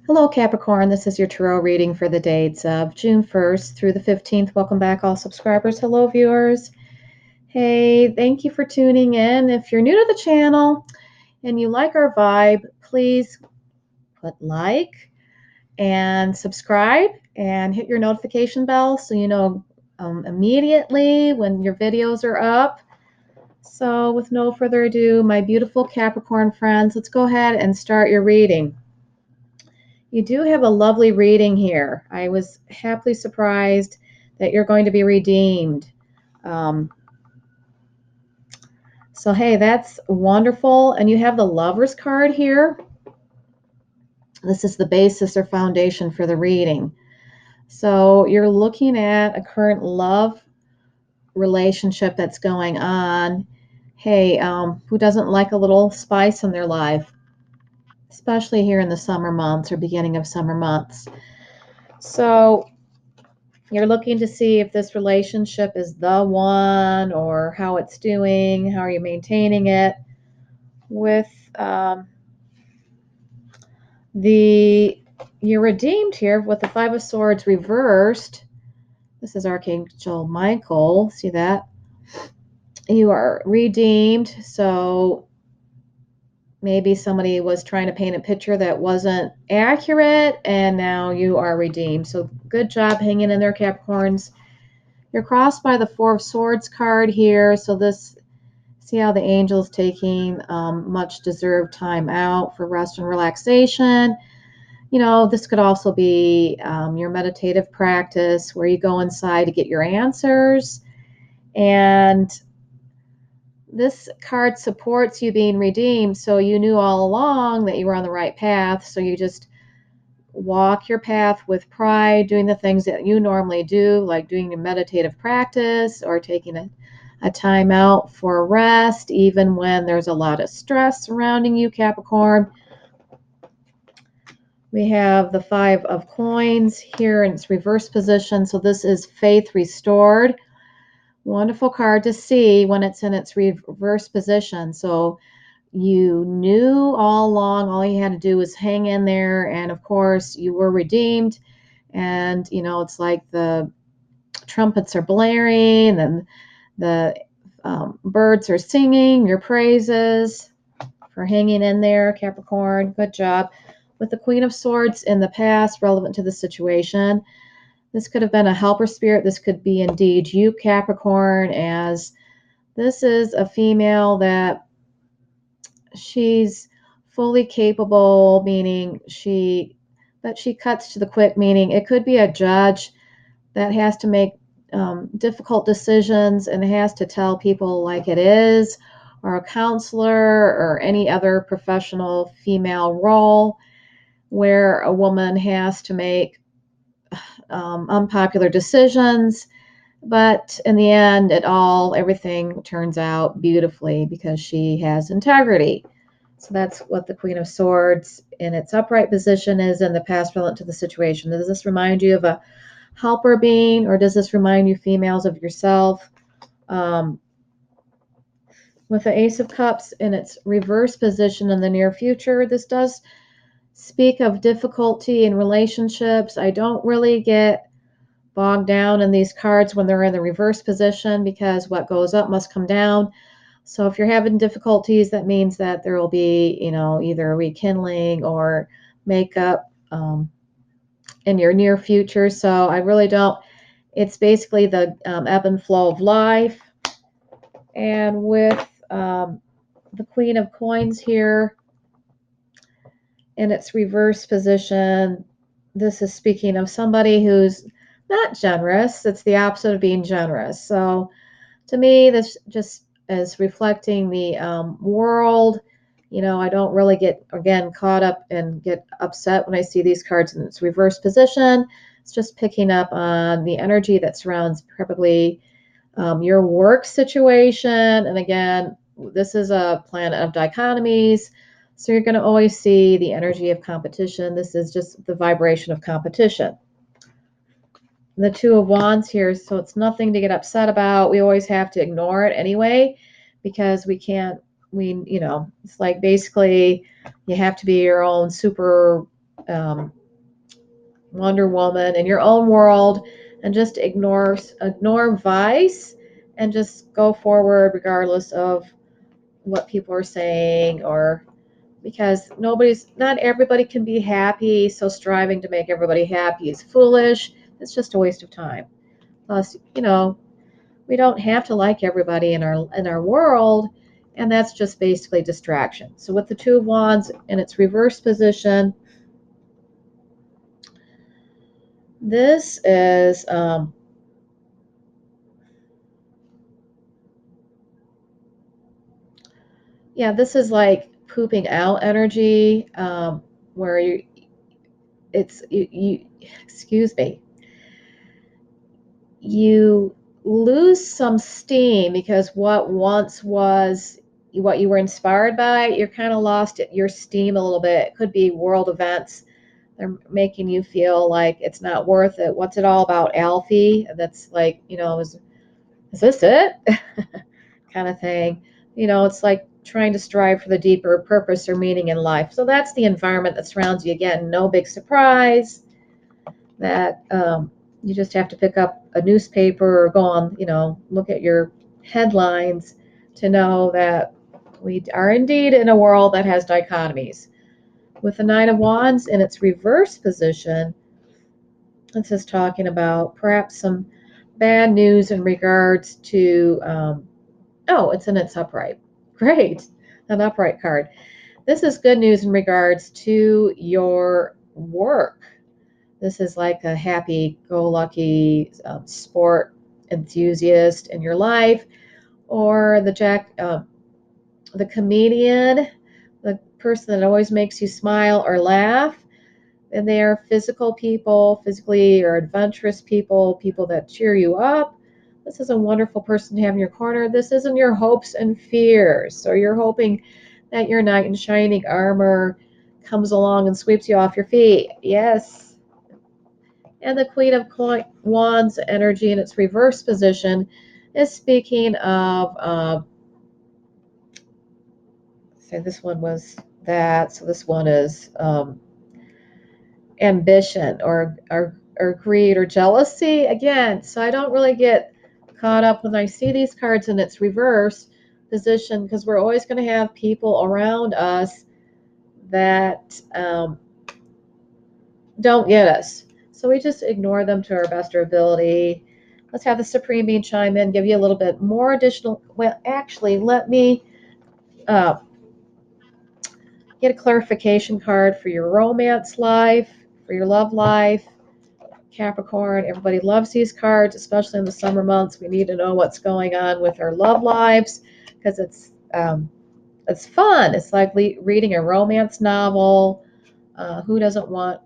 Hello, Capricorn. This is your tarot reading for the dates of June 1st through the 15th. Welcome back, all subscribers. Hello, viewers. Hey, thank you for tuning in. If you're new to the channel and you like our vibe, please put like and subscribe and hit your notification bell so you know immediately when your videos are up. So, with no further ado, my beautiful Capricorn friends, let's go ahead and start your reading. You do have a lovely reading here. I was happily surprised that you're going to be redeemed. Um, so, hey, that's wonderful. And you have the Lover's card here. This is the basis or foundation for the reading. So, you're looking at a current love relationship that's going on. Hey, who doesn't like a little spice in their life, especially here in the summer months or beginning of summer months? So, you're looking to see if this relationship is the one or how it's doing, how are you maintaining it. With the you're redeemed here with the Five of Swords reversed. This is Archangel Michael. See that? You are redeemed. So maybe somebody was trying to paint a picture that wasn't accurate, and now you are redeemed. So good job hanging in there, Capricorns. You're crossed by the Four of Swords card here. So this, see how the angel's taking much deserved time out for rest and relaxation. You know, this could also be your meditative practice where you go inside to get your answers. And this card supports you being redeemed. So you knew all along that you were on the right path. So you just walk your path with pride, doing the things that you normally do, like doing your meditative practice or taking a time out for a rest, even when there's a lot of stress surrounding you, Capricorn. We have the Five of Coins here in its reverse position. So this is faith restored. Wonderful card to see when it's in its reverse position. So you knew all along, all you had to do was hang in there. And of course, you were redeemed. And, you know, it's like the trumpets are blaring and the birds are singing your praises for hanging in there, Capricorn. Good job. With the Queen of Swords in the past, relevant to the situation, this could have been a helper spirit. This could be indeed you, Capricorn, as this is a female that she's fully capable, meaning but she cuts to the quick, meaning it could be a judge that has to make difficult decisions and has to tell people like it is, or a counselor or any other professional female role where a woman has to make unpopular decisions. But in the end, everything turns out beautifully because she has integrity. So that's what the Queen of Swords in its upright position is in the past relevant to the situation. Does this remind you of a helper being, or does this remind you, females, of yourself? With the Ace of Cups in its reverse position in the near future, this does speak of difficulty in relationships. I don't really get bogged down in these cards when they're in the reverse position because what goes up must come down. So if you're having difficulties, that means that there will be, you know, either a rekindling or makeup in your near future. So I really don't. It's basically the ebb and flow of life. And with the Queen of Coins here in its reverse position, this is speaking of somebody who's not generous. It's the opposite of being generous. So to me, this just is reflecting the world. You know, I don't really get, again, caught up and get upset when I see these cards in its reverse position. It's just picking up on the energy that surrounds probably your work situation. And again, this is a planet of dichotomies. So you're going to always see the energy of competition. This is just the vibration of competition. The Two of Wands here, so it's nothing to get upset about. We always have to ignore it anyway because we can't, you know, it's like basically you have to be your own super Wonder Woman in your own world, and just ignore vice and just go forward regardless of what people are saying, or because not everybody can be happy, so striving to make everybody happy is foolish. It's just a waste of time. Plus, we don't have to like everybody in our world, and that's just basically distraction. So with the Two of Wands in its reverse position, this is yeah, this is like pooping out energy, where you excuse me, you lose some steam because what once was what you were inspired by, you're kind of lost your steam a little bit. It could be world events. They're making you feel like it's not worth it. What's it all about, Alfie? That's like, is this it? Kind of thing. It's like trying to strive for the deeper purpose or meaning in life. So that's the environment that surrounds you. Again, no big surprise that you just have to pick up a newspaper or go on, look at your headlines to know that we are indeed in a world that has dichotomies. With the Nine of Wands in its reverse position, this is talking about perhaps some bad news in regards to, oh, it's in its upright. Great, an upright card. This is good news in regards to your work. This is like a happy-go-lucky sport enthusiast in your life, or the comedian, the person that always makes you smile or laugh. And they are physical people, physically or adventurous people, people that cheer you up. This is a wonderful person to have in your corner. This isn't your hopes and fears. So you're hoping that your knight in shining armor comes along and sweeps you off your feet. Yes. And the Queen of Wands energy in its reverse position is speaking of, say this one was that, so this one is ambition or greed or jealousy again. So I don't really get caught up when I see these cards in its reverse position, because we're always going to have people around us that don't get us. So we just ignore them to our best ability. Let's have the Supreme Being chime in, give you a little bit more additional. Well, actually, let me uh, get a clarification card for your romance life, for your love life. Capricorn, everybody loves these cards, especially in the summer months. We need to know what's going on with our love lives, because it's fun. It's like reading a romance novel. Who doesn't want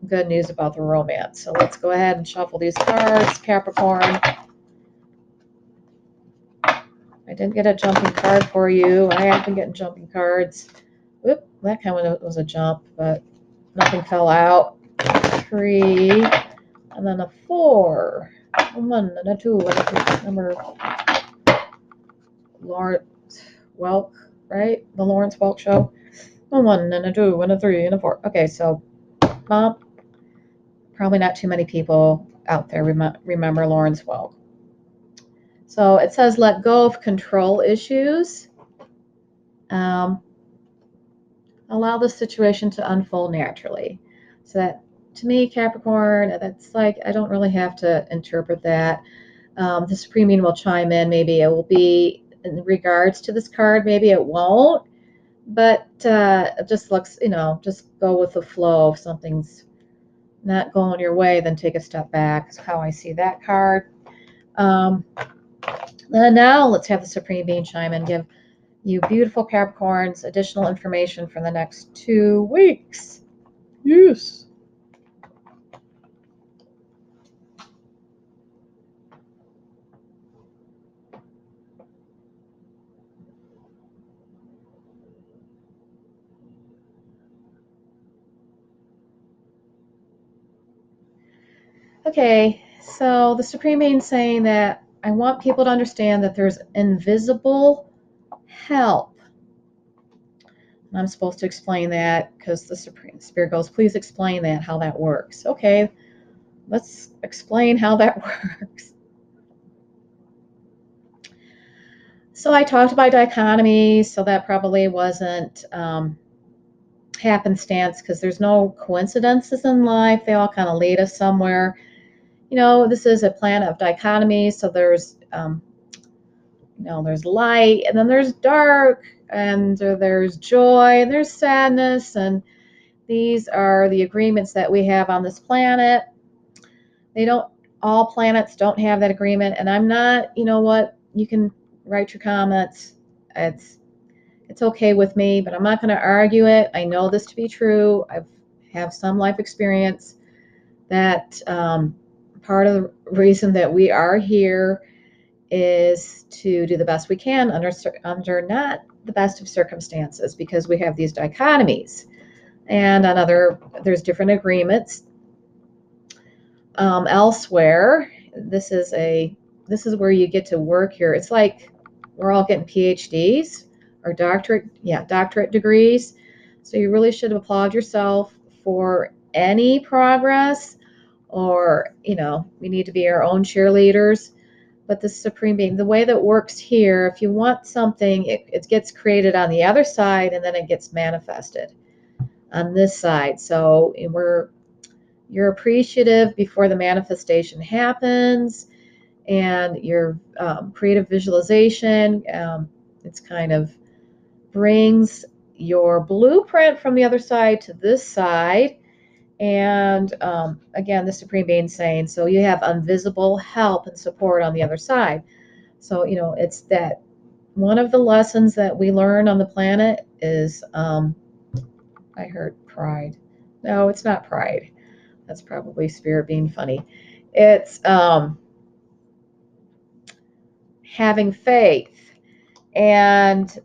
good news about the romance? So let's go ahead and shuffle these cards, Capricorn. I didn't get a jumping card for you. I have been getting jumping cards. Oop, that kind of was a jump, but nothing fell out. 3, and then a 4, a 1, and a 2, and a 3. Number Lawrence Welk, right? The Lawrence Welk show. A 1, and a 2, and a 3, and a 4. Okay, so probably not too many people out there remember Lawrence Welk. So it says let go of control issues. Allow the situation to unfold naturally. So that, to me, Capricorn, that's like, I don't really have to interpret that. The Supreme Being will chime in. Maybe it will be in regards to this card. Maybe it won't. But it just looks, just go with the flow. If something's not going your way, then take a step back. That's how I see that card. And now let's have the Supreme Being chime in, give you beautiful Capricorns additional information for the next 2 weeks. Yes. Okay, so the Supreme Being saying that I want people to understand that there's invisible help. And I'm supposed to explain that because the Supreme Spirit goes, please explain that, how that works. Okay, let's explain how that works. So I talked about dichotomies, so that probably wasn't happenstance because there's no coincidences in life. They all kind of lead us somewhere. This is a planet of dichotomies, so there's light, and then there's dark, and there's joy, and there's sadness, and these are the agreements that we have on this planet. All planets don't have that agreement, and I'm not, you can write your comments. It's okay with me, but I'm not going to argue it. I know this to be true. I have some life experience that part of the reason that we are here is to do the best we can under not the best of circumstances, because we have these dichotomies, and there's different agreements elsewhere. This is where you get to work here. It's like we're all getting PhDs or doctorate degrees. So you really should applaud yourself for any progress, or we need to be our own cheerleaders. But the supreme being, the way that works here, if you want something, it gets created on the other side, and then it gets manifested on this side. So you're appreciative before the manifestation happens, and your creative visualization, it's kind of brings your blueprint from the other side to this side. And again, the supreme being saying, so you have invisible help and support on the other side. So it's that one of the lessons that we learn on the planet is I heard pride. No, it's not pride. That's probably spirit being funny. It's having faith. And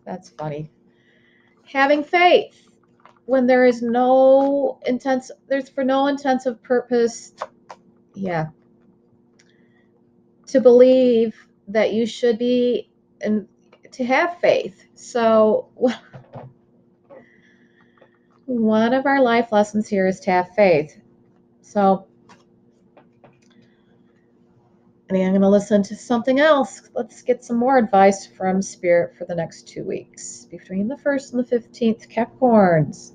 that's funny. Having faith when there's for no intensive purpose, yeah, to believe that you should be, and to have faith. So one of our life lessons here is to have faith. So I'm going to listen to something else. Let's get some more advice from Spirit for the next 2 weeks, between the 1st and the 15th, Capricorns.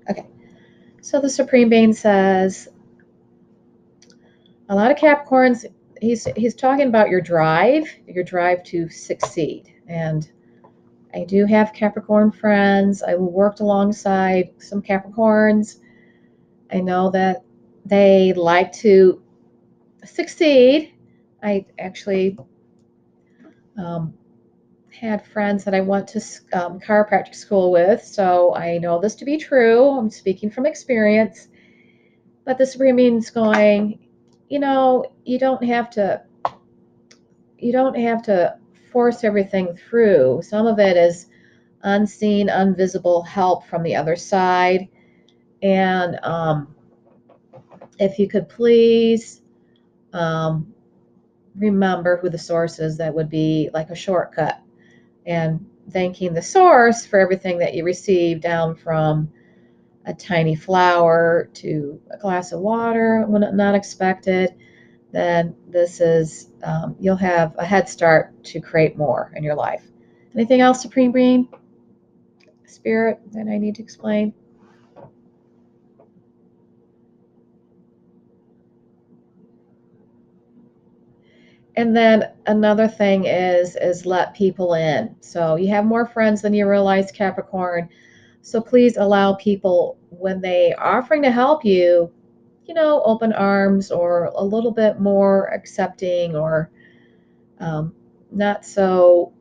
Okay, so the Supreme Being says, a lot of Capricorns, he's talking about your drive to succeed. And I do have Capricorn friends. I worked alongside some Capricorns. I know that they like to succeed. I actually had friends that I went to chiropractic school with, so I know this to be true. I'm speaking from experience. But the Supreme Being's going, you don't have to force everything through. Some of it is unseen, invisible help from the other side. And if you could please remember who the source is, that would be like a shortcut. And thanking the source for everything that you receive, down from a tiny flower to a glass of water when not expected, then this is, you'll have a head start to create more in your life. Anything else, Supreme Being, Spirit, that I need to explain? And then another thing is let people in. So you have more friends than you realize, Capricorn. So please allow people, when they are offering to help you, open arms, or a little bit more accepting, or not so,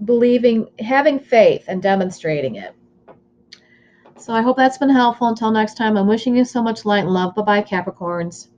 believing, having faith and demonstrating it. So I hope that's been helpful. Until next time, I'm wishing you so much light and love. Bye-bye, Capricorns.